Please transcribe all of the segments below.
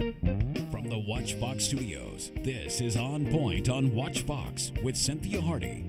From the Watchbox Studios, this is On Point on Watchbox with Cynthia Hardy.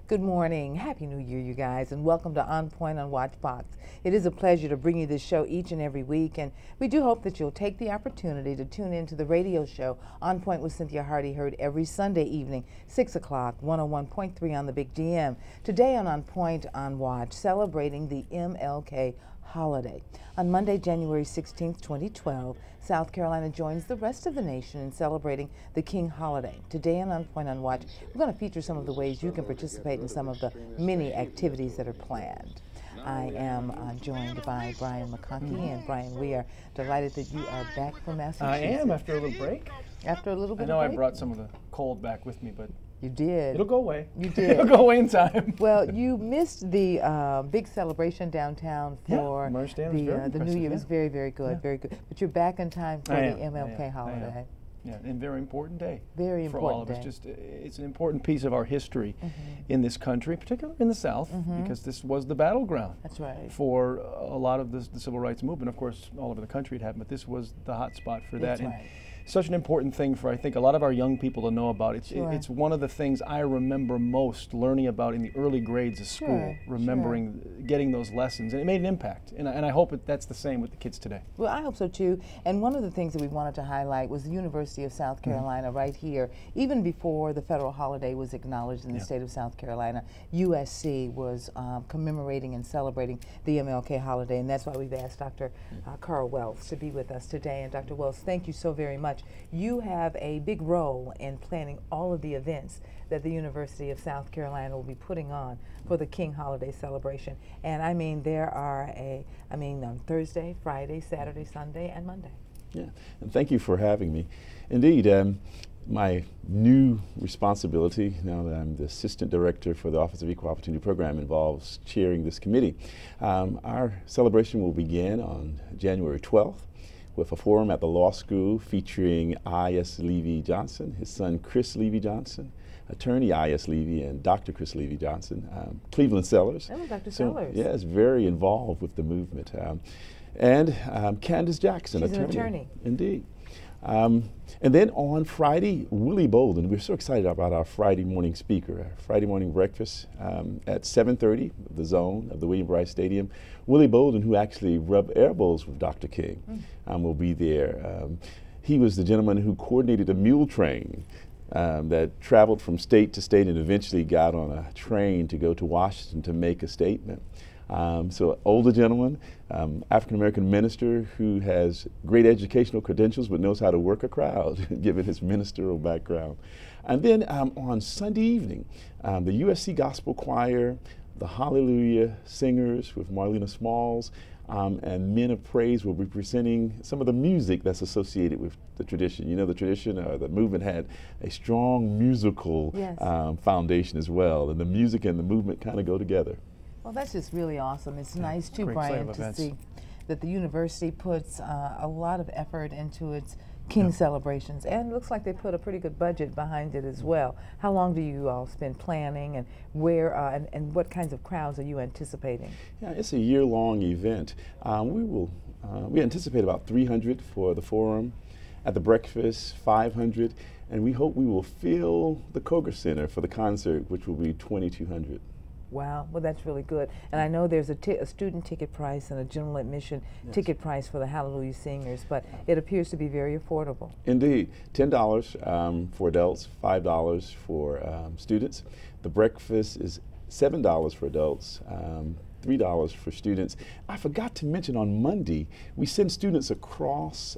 Good morning. Happy New Year, you guys, and welcome to On Point on Watchbox. It is a pleasure to bring you this show each and every week, and we do hope that you'll take the opportunity to tune into the radio show On Point with Cynthia Hardy, heard every Sunday evening, 6 o'clock, 101.3 on the Big DM. Today on Point on Watch, celebrating the MLK Holiday. On Monday, January 16th, 2012, South Carolina joins the rest of the nation in celebrating the King Holiday. Today on Point on Watch, we're going to feature some of the ways you can participate in some of the many activities that are planned. I am joined by Brian McConkey, and Brian, we are delighted that you are back from Massachusetts. I am, after a little break. After a little bit I know of I break? brought some of the cold back with me, but You did. it'll go away. You did. It'll go away in time. Well, you missed the big celebration downtown for my understanding was very the New impressive, Year. It was very, very good, Yeah. very good. But you're back in time for I the am, MLK I am. Holiday. Yeah, and very important day. Very for all important of us. day. It's an important piece of our history in this country, particularly in the South, because this was the battleground. That's right. For a lot of the civil rights movement. Of course, all over the country it happened, but this was the hot spot for that. That's right. Such an important thing for, I think, a lot of our young people to know about. It's Sure. it's one of the things I remember most learning about in the early grades of school, Sure, remembering getting those lessons, and it made an impact. And I hope that's the same with the kids today. Well, I hope so too. And one of the things that we wanted to highlight was the University of South Carolina right here. Even before the federal holiday was acknowledged in the state of South Carolina, USC was commemorating and celebrating the MLK holiday, and that's why we've asked Dr. Karl Wells to be with us today. And Dr. Wells, thank you so very much. You have a big role in planning all of the events that the University of South Carolina will be putting on for the King Holiday celebration. And I mean, there are Thursday, Friday, Saturday, Sunday, and Monday. Yeah, and thank you for having me. Indeed, my new responsibility, now that I'm the Assistant Director for the Office of Equal Opportunity Program, involves chairing this committee. Our celebration will begin on January 12th with a forum at the law school featuring I.S. Levy-Johnson, his son Chris Levy-Johnson, attorney I.S. Levy, and Dr. Chris Levy-Johnson, Cleveland Sellers. Oh, Dr. So, Sellers. yes, very involved with the movement. And Candace Jackson, She's an attorney. Indeed. And then on Friday, Willie Bolden. We're so excited about our Friday morning speaker, our Friday morning breakfast at 7:30, the zone of the William Bryce Stadium. Willie Bolden, who actually rubbed elbows with Dr. King, will be there. He was the gentleman who coordinated a mule train that traveled from state to state and eventually got on a train to go to Washington to make a statement. So older gentleman, African-American minister who has great educational credentials but knows how to work a crowd, given his ministerial background. And then on Sunday evening, the USC Gospel Choir, the Hallelujah Singers with Marlena Smalls, and Men of Praise will be presenting some of the music that's associated with the tradition. You know, the tradition, the movement had a strong musical foundation as well, and the music and the movement kind of go together. Well, that's just really awesome. It's nice too, Great slate Brian, of to events. see that the university puts a lot of effort into its King celebrations, and it looks like they put a pretty good budget behind it as well. How long do you all spend planning, and where and what kinds of crowds are you anticipating? Yeah, it's a year-long event. We anticipate about 300 for the forum, at the breakfast 500, and we hope we will fill the Koger Center for the concert, which will be 2,200. Wow, well that's really good. And I know there's a student ticket price and a general admission ticket price for the Hallelujah Singers, but it appears to be very affordable. Indeed, $10 for adults, $5 for students. The breakfast is $7 for adults, $3 for students. I forgot to mention on Monday, we send students across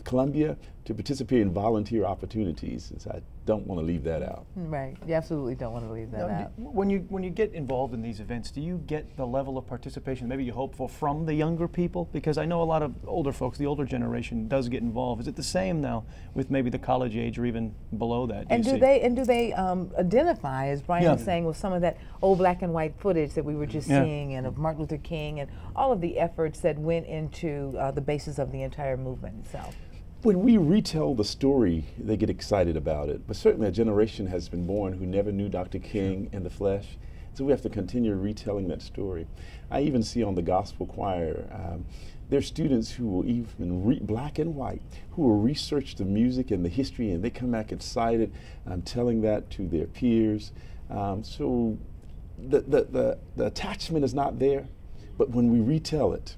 Columbia to participate in volunteer opportunities, since I don't want to leave that out. Right, you absolutely don't want to leave that out. When you get involved in these events, do you get the level of participation maybe you hope for from the younger people? Because I know a lot of older folks, the older generation, does get involved. Is it the same now with maybe the college age or even below that? And do they identify, as Brian was saying, with some of that old black and white footage that we were just seeing, and of Martin Luther King and all of the efforts that went into the basis of the entire movement itself? When we retell the story, they get excited about it. But certainly a generation has been born who never knew Dr. King in the flesh. So we have to continue retelling that story. I even see on the gospel choir, There's students who will even black and white, who will research the music and the history, and they come back excited, telling that to their peers. So the attachment is not there, but when we retell it,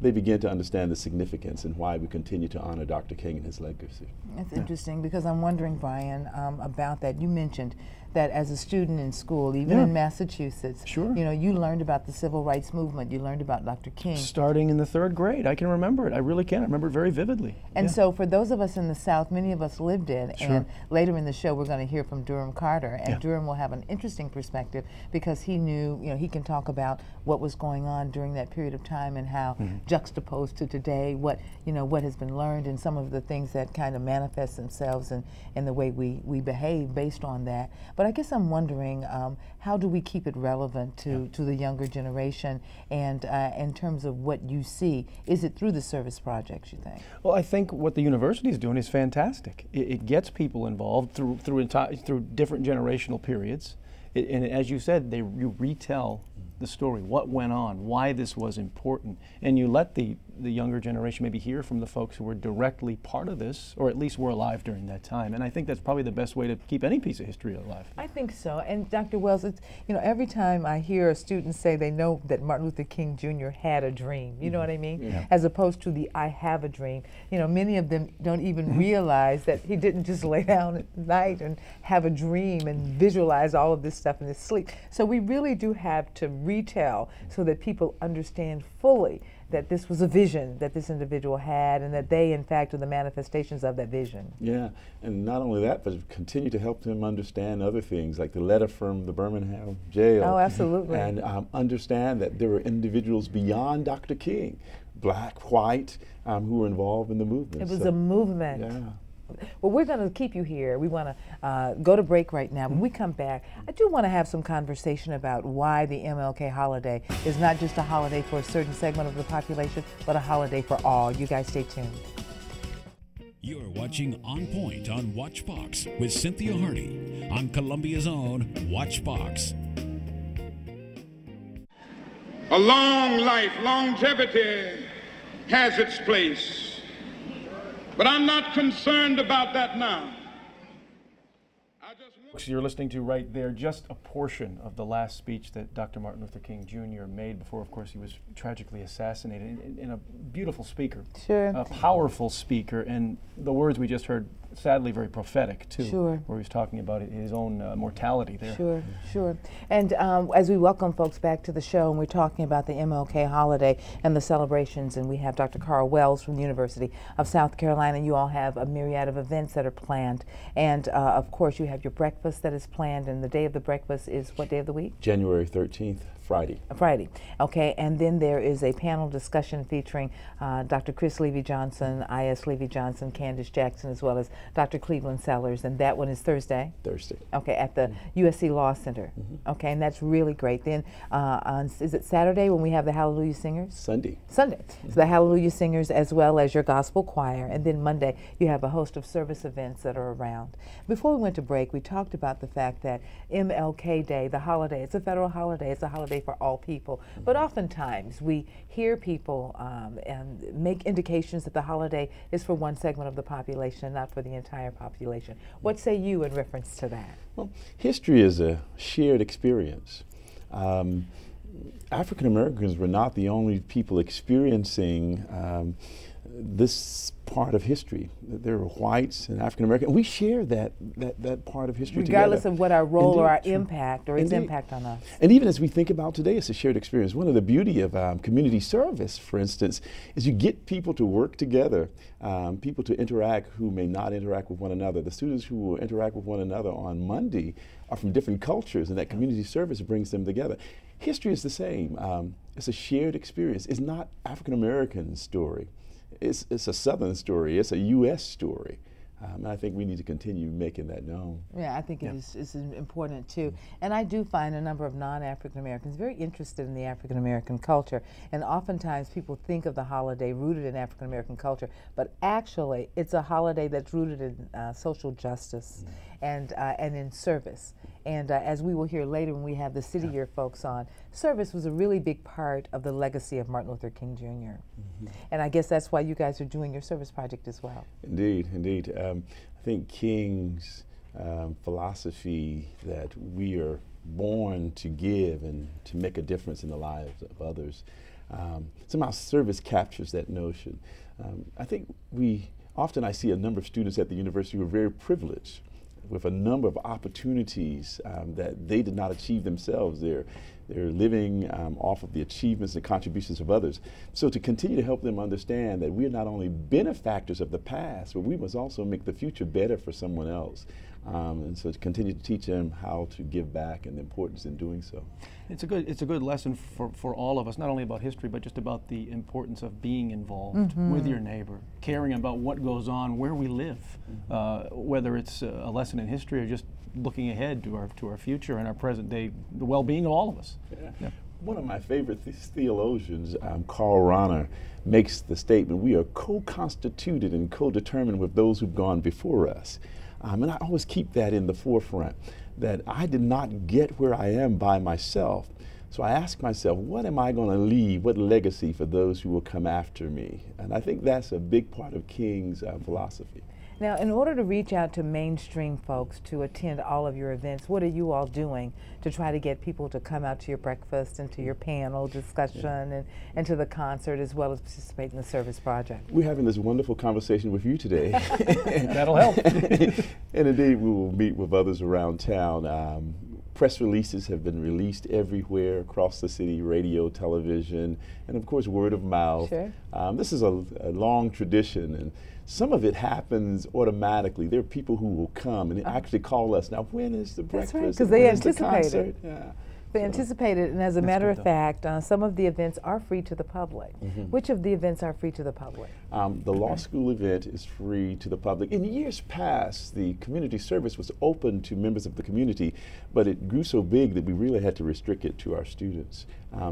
they begin to understand the significance and why we continue to honor Dr. King and his legacy. That's interesting, because I'm wondering, Brian, about that. You mentioned that as a student in school, even in Massachusetts, Sure. you know, you learned about the civil rights movement. You learned about Dr. King. Starting in the 3rd grade, I can remember it. I really can. I remember it very vividly. And so for those of us in the South, many of us lived in, and later in the show we're going to hear from Durham Carter, and Durham will have an interesting perspective because he knew, you know, he can talk about what was going on during that period of time and how juxtaposed to today, what, you know, what has been learned and some of the things that kind of manifest themselves in the way we behave based on that. But I guess I'm wondering, how do we keep it relevant to the younger generation, and in terms of what you see? Is it through the service projects, you think? Well, I think what the university is doing is fantastic. It gets people involved through different generational periods. And as you said, you retell the story, what went on, why this was important, and you let the younger generation maybe hear from the folks who were directly part of this, or at least were alive during that time. And I think that's probably the best way to keep any piece of history alive. I think so. And Dr. Wells, it's, you know, every time I hear a student say they know that Martin Luther King Jr. had a dream, you know what I mean? Yeah. As opposed to the I have a dream. You know, many of them don't even realize that he didn't just lay down at night and have a dream and visualize all of this stuff in his sleep. So we really do have to retell so that people understand fully that this was a vision that this individual had, and that they, in fact, are the manifestations of that vision. Yeah, and not only that, but continue to help them understand other things, like the letter from the Birmingham jail. Oh, absolutely. And understand that there were individuals beyond Dr. King, black, white, who were involved in the movement. It was a movement. Yeah. Well, we're going to keep you here. We want to go to break right now. When we come back, I do want to have some conversation about why the MLK holiday is not just a holiday for a certain segment of the population, but a holiday for all. You guys stay tuned. You're watching On Point on WatchBox with Cynthia Hardy on Columbia's own WatchBox. A long life, longevity has its place. But I'm not concerned about that now. You're listening to right there just a portion of the last speech that Dr. Martin Luther King Jr. made before, of course, he was tragically assassinated. And a beautiful speaker, Sure. a powerful speaker, and the words we just heard, sadly, very prophetic too. Sure. Where he was talking about his own mortality there. Sure, sure. And as we welcome folks back to the show, and we're talking about the MLK holiday and the celebrations, and we have Dr. Karl Wells from the University of South Carolina. You all have a myriad of events that are planned, and of course you have your breakfast that is planned, and the day of the breakfast is what day of the week? January 13th, Friday. Friday, okay, and then there is a panel discussion featuring Dr. Chris Levy-Johnson, I.S. Levy-Johnson, Candace Jackson, as well as Dr. Cleveland Sellers, and that one is Thursday? Thursday. Okay, at the USC Law Center. Okay, and that's really great. Then is it Saturday when we have the Hallelujah Singers? Sunday. Sunday. So the Hallelujah Singers as well as your gospel choir. And then Monday you have a host of service events that are around. Before we went to break, we talked about the fact that MLK Day, the holiday, it's a federal holiday, it's a holiday for all people. But oftentimes we hear people and make indications that the holiday is for one segment of the population, not for the entire population. What say you in reference to that? Well, history is a shared experience. African Americans were not the only people experiencing this part of history. There were whites and African Americans. We share that part of history regardless together. of what our role Indeed, or our true. impact or its Indeed. impact on us. And even as we think about today, it's a shared experience. One of the beauty of community service, for instance, is you get people to work together, people to interact who may not interact with one another. The students who will interact with one another on Monday are from different cultures, and that community service brings them together. History is the same. It's a shared experience. It's not African American story. It's a Southern story. It's a U.S. story. And I think we need to continue making that known. Yeah, I think it's important too. And I do find a number of non-African Americans very interested in the African American culture. And oftentimes people think of the holiday rooted in African American culture, but actually it's a holiday that's rooted in social justice. and in service. And as we will hear later when we have the City Year folks on, service was a really big part of the legacy of Martin Luther King Jr. And I guess that's why you guys are doing your service project as well. Indeed, indeed. I think King's philosophy that we are born to give and to make a difference in the lives of others, somehow service captures that notion. I think I see a number of students at the university who are very privileged with a number of opportunities that they did not achieve themselves. They're living off of the achievements and contributions of others. So to continue to help them understand that we're not only benefactors of the past, but we must also make the future better for someone else. And so to continue to teach them how to give back and the importance in doing so. It's a good lesson for all of us, not only about history, but just about the importance of being involved with your neighbor, caring about what goes on where we live, whether it's a lesson in history or just looking ahead to our future and our present day, the well-being of all of us. Yeah. One of my favorite theologians, Karl Wells, makes the statement, we are co-constituted and co-determined with those who've gone before us. And I always keep that in the forefront, that I did not get where I am by myself. So I ask myself, what am I going to leave, what legacy for those who will come after me? And I think that's a big part of King's philosophy. Now, in order to reach out to mainstream folks to attend all of your events, what are you all doing to try to get people to come out to your breakfast and to your panel discussion and to the concert, as well as participate in the service project? We're having this wonderful conversation with you today. That'll help. And indeed, we will meet with others around town. Press releases have been released everywhere across the city, radio, television, and of course word of mouth. Sure. This is a long tradition, and some of it happens automatically. There are people who will come and actually call us, now when is the breakfast? That's right, because they anticipate it. Yeah. They anticipate it, and as a matter of fact, some of the events are free to the public. Which of the events are free to the public? The law school event is free to the public. In years past, the community service was open to members of the community, but it grew so big that we really had to restrict it to our students.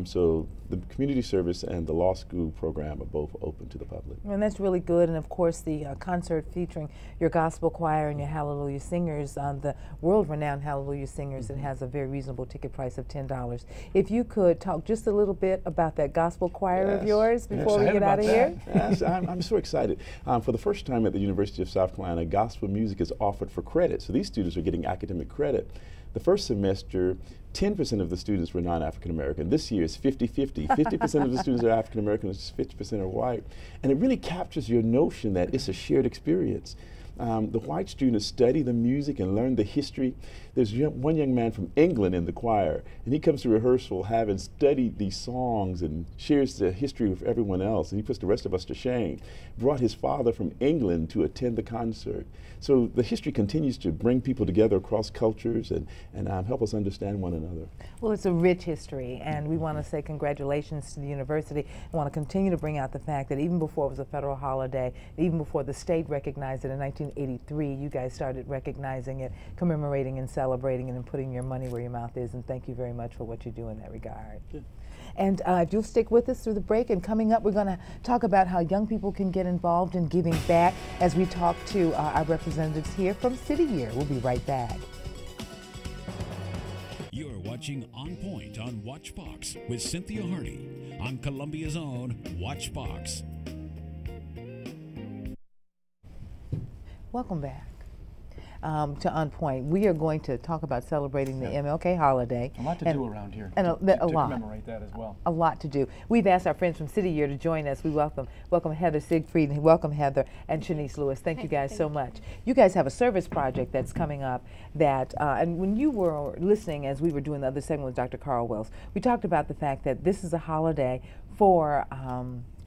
So the community service and the law school program are both open to the public. And that's really good. And of course, the concert featuring your gospel choir and your Hallelujah singers, the world-renowned Hallelujah singers, it has a very reasonable ticket price of $10. If you could talk just a little bit about that gospel choir of yours before we get out of here. Yes, I'm so excited. For the first time at the University of South Carolina, gospel music is offered for credit. So these students are getting academic credit. The first semester, 10% of the students were non-African American. This year it's 50-50. 50% of the students are African American, 50% are white. And it really captures your notion that it's a shared experience. The white students study the music and learn the history. There's one young man from England in the choir, and he comes to rehearsal having studied these songs and shares the history with everyone else, and he puts the rest of us to shame. Brought his father from England to attend the concert. So the history continues to bring people together across cultures and help us understand one another. Well, it's a rich history, and we want to say congratulations to the university. I want to continue to bring out the fact that even before it was a federal holiday, even before the state recognized it in 1983, you guys started recognizing it, commemorating and celebrating it, and putting your money where your mouth is, and thank you very much for what you do in that regard. Yeah. And if you'll stick with us through the break, and coming up, we're going to talk about how young people can get involved in giving back as we talk to our representatives here from City Year. We'll be right back. You're watching On Point on Watchbox with Cynthia Hardy on Columbia's own Watchbox. Welcome back to On Point. We are going to talk about celebrating the MLK Holiday. A lot to do around here. And to lot. Commemorate that as well. A lot to do. We've asked our friends from City Year to join us. We welcome Heather Siegfried, and welcome Heather and Shanice Lewis. Thank you guys so much. You guys have a service project that's coming up that, and when you were listening as we were doing the other segment with Dr. Karl Wells, we talked about the fact that this is a holiday for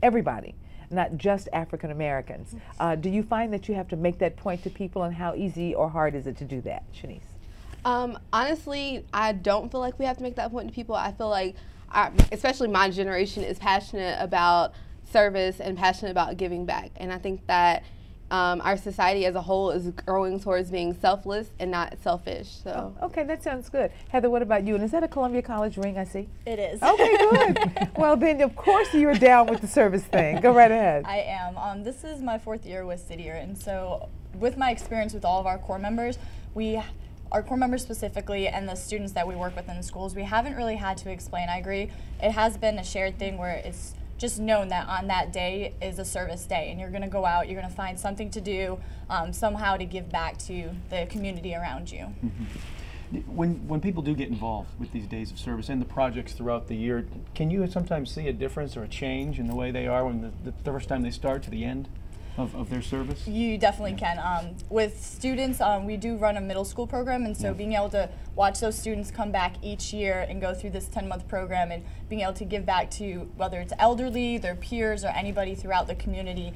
everybody, not just African Americans. Do you find that you have to make that point to people, and how easy or hard is it to do that, Shanice? Honestly, I don't feel like we have to make that point to people. I feel like, especially my generation, is passionate about service and passionate about giving back. And I think that our society as a whole is growing towards being selfless and not selfish. So. Oh, okay, that sounds good. Heather, what about you? And is that a Columbia College ring I see? It is. Okay, good. Well, then, of course, you're down with the service thing. Go right ahead. I am. This is my 4th year with City Year, and so with my experience with all of our core members, our core members specifically and the students that we work with in the schools, we haven't really had to explain. I agree. It has been a shared thing where it's just known that on that day is a service day, and you're going to go out, you're going to find something to do, somehow to give back to the community around you. When people do get involved with these days of service and the projects throughout the year, can you sometimes see a difference or a change in the way they are when the first time they start to the end of their service? You definitely can. With students, we do run a middle school program, and so being able to watch those students come back each year and go through this 10-month program and being able to give back to whether it's elderly, their peers, or anybody throughout the community,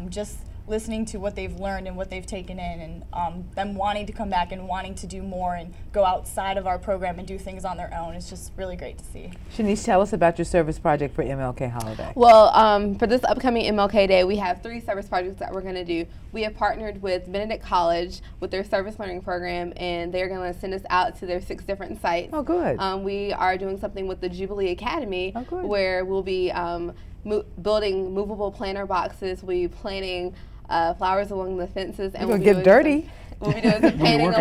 just listening to what they've learned and what they've taken in, and them wanting to come back and wanting to do more and go outside of our program and do things on their own. It's just really great to see. Shanice, tell us about your service project for MLK Holiday. Well, for this upcoming MLK Day, we have 3 service projects that we're going to do. We have partnered with Benedict College with their service learning program, and they're going to send us out to their 6 different sites. Oh, good. We are doing something with the Jubilee Academy, where we'll be building movable planter boxes. We'll be planting flowers along the fences, and we'll get dirty. We'll be doing some painting.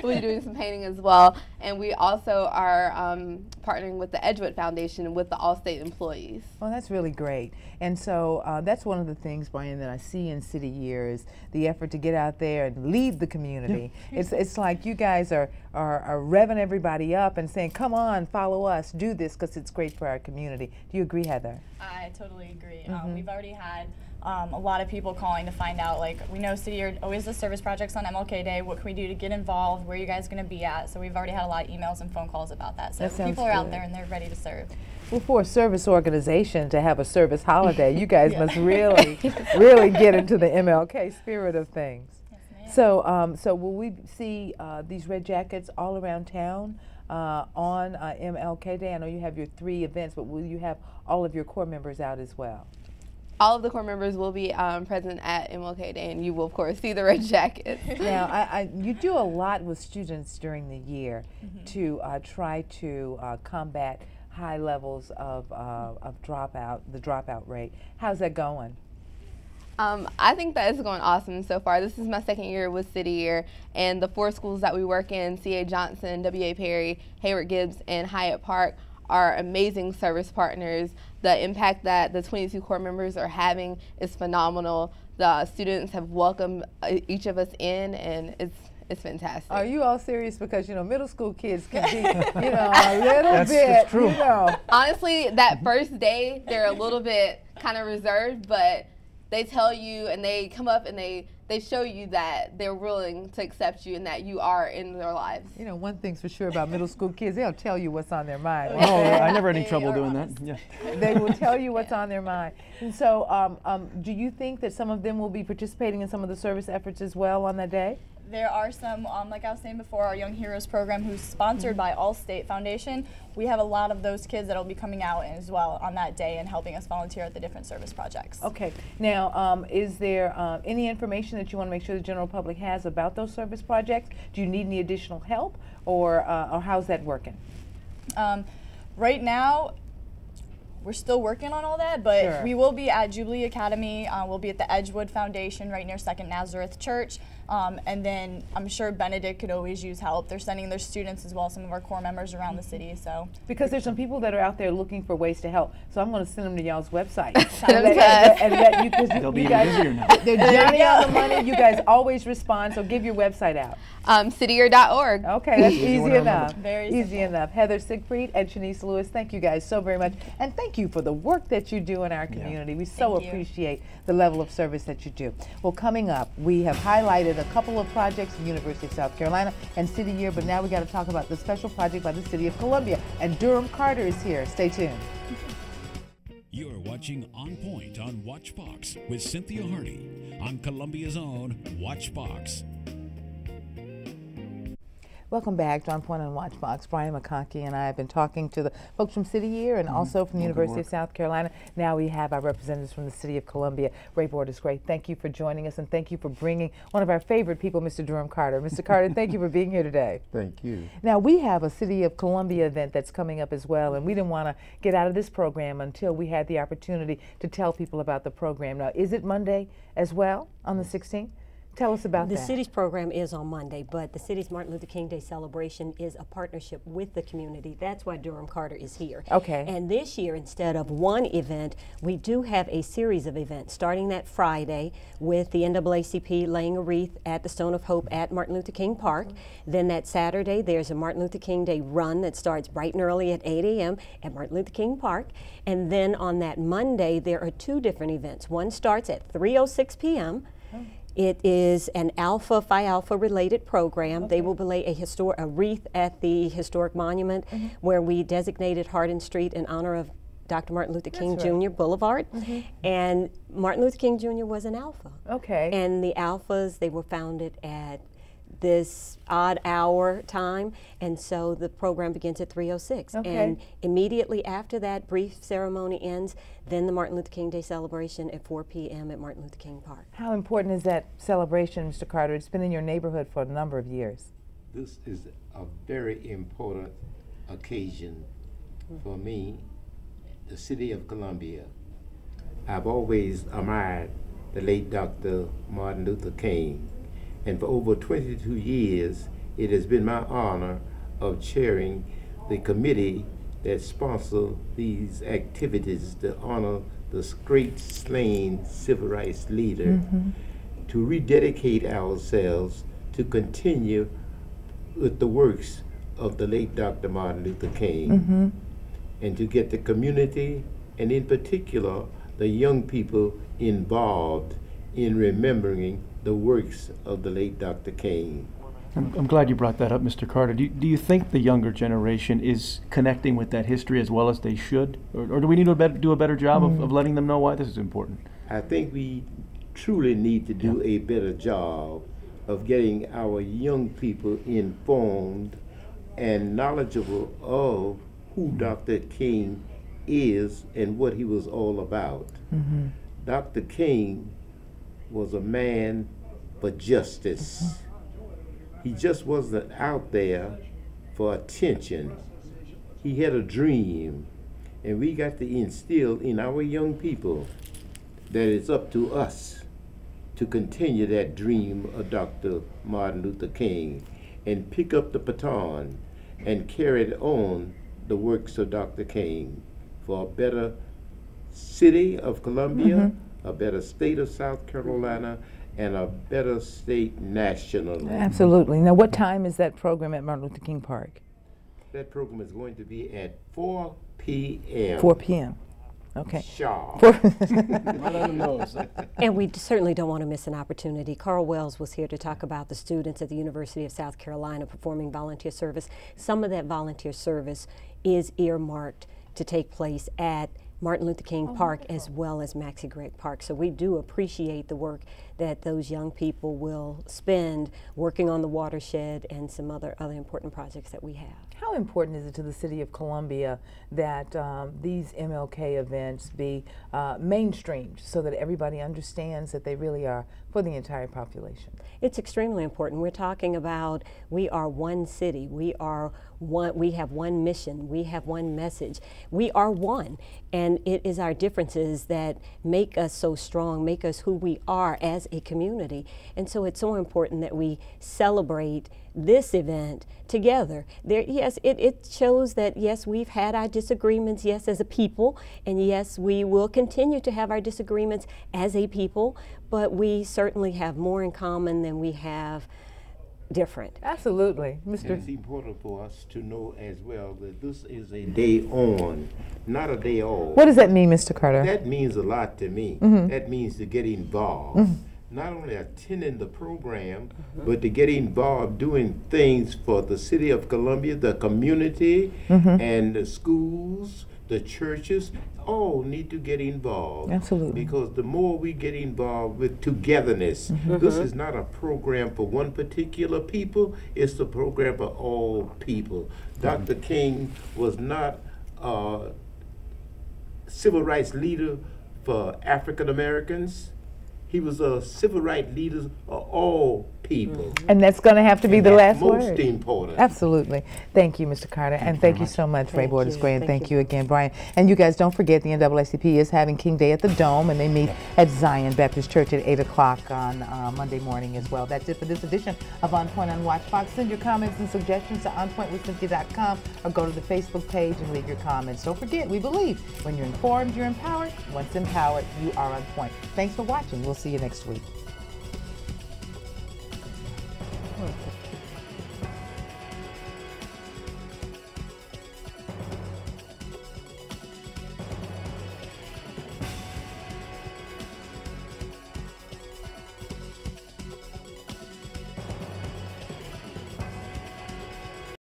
We'll be doing some painting as well, and we also are partnering with the Edgewood Foundation with the all-state employees. Well, that's really great, and so that's one of the things, Brian, that I see in City Year is the effort to get out there and lead the community. It's like you guys are revving everybody up and saying, "Come on, follow us, do this because it's great for our community." Do you agree, Heather? I totally agree. We've already had a lot of people calling to find out, like, we know City Year always does service projects on MLK Day. What can we do to get involved? Where are you guys going to be at? So we've already had a lot of emails and phone calls about that. So people are out there and they're ready to serve. Well, for a service organization to have a service holiday, you guys must really, really get into the MLK spirit of things. Yes, so will we see these red jackets all around town on MLK Day? I know you have your 3 events, but will you have all of your core members out as well? All of the core members will be present at MLK Day, and you will, of course, see the red jackets. Now, you do a lot with students during the year to try to combat high levels of dropout, the dropout rate. How's that going? I think that is going awesome so far. This is my 2nd year with City Year, and the 4 schools that we work in, C.A. Johnson, W.A. Perry, Hayward Gibbs, and Hyatt Park, are amazing service partners. The impact that the 22 core members are having is phenomenal. The students have welcomed each of us in, and it's fantastic. Are you all serious? Because, you know, middle school kids can be, you know, a little bit, true. You know. Honestly, that first day, they're a little bit kind of reserved, but they tell you and they come up and they show you that they're willing to accept you and that you are in their lives. You know, one thing's for sure about middle school kids, they'll tell you what's on their mind. Oh, I never had any trouble doing that. Yeah. They will tell you what's on their mind. And so do you think that some of them will be participating in some of the service efforts as well on that day? There are some, like I was saying before, our Young Heroes program, who's sponsored by All-State Foundation. We have a lot of those kids that will be coming out as well on that day and helping us volunteer at the different service projects. Okay. Now, is there any information that you want to make sure the general public has about those service projects? Do you need any additional help, or how's that working? Right now, we're still working on all that, but we will be at Jubilee Academy. We'll be at the Edgewood Foundation right near 2nd Nazareth Church. And then I'm sure Benedict could always use help. They're sending their students as well, some of our core members around the city. So because there's some people that are out there looking for ways to help, so I'm going to send them to y'all's website. and let you, they'll be guys, busier now. They're Johnny on the money. You guys always respond, so give your website out. Cityyear.org. Okay, that's easy enough. Very easy simple. enough. Heather Siegfried and Shanice Lewis, thank you guys so very much, and thank you for the work that you do in our community. We so appreciate the level of service that you do. Well, coming up, we have highlighted a couple of projects at the University of South Carolina and City Year, but now we got to talk about the special project by the City of Columbia, and Durham Carter is here. Stay tuned. You're watching On Point on WatchBox with Cynthia Hardy on Columbia's own WatchBox. Welcome back to On Point on Watchbox. Brian McConkey and I have been talking to the folks from City Year and also from the University of South Carolina. Now we have our representatives from the City of Columbia. Ray Borders-Gray, thank you for joining us and thank you for bringing one of our favorite people, Mr. Durham Carter. Mr. Carter, thank you for being here today. Thank you. Now we have a City of Columbia event that's coming up as well, and we didn't want to get out of this program until we had the opportunity to tell people about the program. Now, is it Monday as well on the 16th? Tell us about that. The city's program is on Monday, but the city's Martin Luther King Day celebration is a partnership with the community. That's why Durham Carter is here. Okay. And this year, instead of one event, we do have a series of events, starting that Friday with the NAACP laying a wreath at the Stone of Hope at Martin Luther King Park. Then that Saturday, there's a Martin Luther King Day run that starts bright and early at 8 a.m. at Martin Luther King Park. And then on that Monday, there are two different events. One starts at 3:06 p.m. It is an Phi Alpha related program. They will lay a wreath at the historic monument where we designated Hardin Street in honor of Dr. Martin Luther King Jr. Boulevard. And Martin Luther King Jr. was an Alpha. Okay. And the Alphas, they were founded at this odd hour time, and so the program begins at 3:06. Okay. And immediately after that brief ceremony ends, then the Martin Luther King Day celebration at 4 p.m. at Martin Luther King Park. How important is that celebration, Mr. Carter? It's been in your neighborhood for a number of years. This is a very important occasion for me, the City of Columbia. I've always admired the late Dr. Martin Luther King. And for over 22 years, it has been my honor of chairing the committee that sponsor these activities to honor this great slain civil rights leader, to rededicate ourselves to continue with the works of the late Dr. Martin Luther King, and to get the community, and in particular, the young people involved in remembering the works of the late Dr. King. I'm glad you brought that up, Mr. Carter. Do you think the younger generation is connecting with that history as well as they should? Or do we need to do a better job of letting them know why this is important? I think we truly need to do a better job of getting our young people informed and knowledgeable of who Dr. King is and what he was all about. Dr. King was a man for justice. He just wasn't out there for attention. He had a dream, and we got to instill in our young people that it's up to us to continue that dream of Dr. Martin Luther King and pick up the baton and carry on the works of Dr. King for a better city of Columbia, a better state of South Carolina, and a better state nationally. Absolutely. Now, what time is that program at Martin Luther King Park? That program is going to be at 4 p.m. 4 p.m. Okay. Sharp. And we certainly don't want to miss an opportunity. Karl Wells was here to talk about the students at the University of South Carolina performing volunteer service. Some of that volunteer service is earmarked to take place at Martin Luther King Park as well as Maxie Gregg Park. So we do appreciate the work that those young people will spend working on the watershed and some other important projects that we have. How important is it to the City of Columbia that these MLK events be mainstreamed so that everybody understands that they really are for the entire population? It's extremely important. We're talking about we are one city. We are one. We have one mission. We have one message. We are one, and it is our differences that make us so strong, make us who we are as a community. And so it's so important that we celebrate this event together. Yes, it shows that yes, we've had our disagreements, yes, as a people, and yes, we will continue to have our disagreements as a people, but we certainly have more in common than we have different. Absolutely. Mr. And it's important for us to know as well that this is a day on, not a day off. What does that mean, Mr. Carter? That means a lot to me. That means to get involved. Not only attending the program, but to get involved doing things for the City of Columbia, the community, and the schools, the churches, all need to get involved. Absolutely. Because the more we get involved with togetherness, this is not a program for one particular people, it's a program for all people. Dr. King was not a civil rights leader for African Americans. He was a civil rights leader of all people. And that's going to have to be the last word. Most important. Absolutely. Thank you, Mr. Carter. And thank you so much, Ray Borders Gray. And thank you again, Brian. And you guys don't forget the NAACP is having King Day at the Dome, and they meet at Zion Baptist Church at 8 o'clock on Monday morning as well. That's it for this edition of On Point on Watchbox. Send your comments and suggestions to onpointwithcynthia.com or go to the Facebook page and leave your comments. Don't forget, we believe when you're informed, you're empowered. Once empowered, you are on point. Thanks for watching. We'll see you next week.